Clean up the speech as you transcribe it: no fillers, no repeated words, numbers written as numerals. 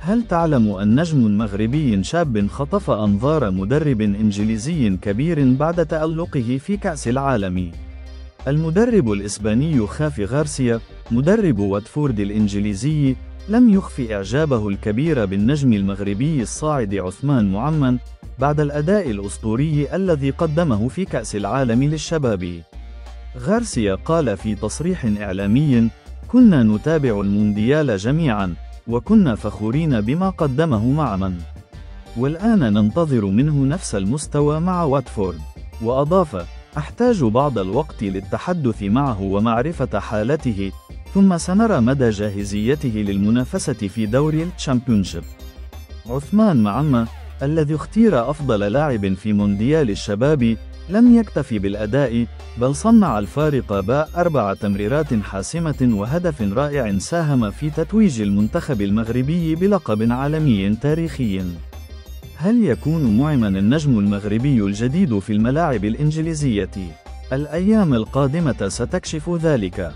هل تعلم أن نجم مغربي شاب خطف أنظار مدرب إنجليزي كبير بعد تألقه في كأس العالم؟ المدرب الإسباني خافي غارسيا، مدرب واتفورد الإنجليزي، لم يخفي إعجابه الكبير بالنجم المغربي الصاعد عثمان معمن بعد الأداء الأسطوري الذي قدمه في كأس العالم للشباب. غارسيا قال في تصريح إعلامي: كنا نتابع المونديال جميعا، وكنا فخورين بما قدمه معمن، والآن ننتظر منه نفس المستوى مع واتفورد. وأضاف: أحتاج بعض الوقت للتحدث معه ومعرفة حالته، ثم سنرى مدى جاهزيته للمنافسة في دوري الشامبيونشيب. عثمان معمن الذي اختير أفضل لاعب في مونديال الشباب لم يكتفي بالأداء، بل صنع الفارق ب4 تمريرات حاسمة وهدف رائع ساهم في تتويج المنتخب المغربي بلقب عالمي تاريخي. هل يكون معمن النجم المغربي الجديد في الملاعب الإنجليزية؟ الأيام القادمة ستكشف ذلك.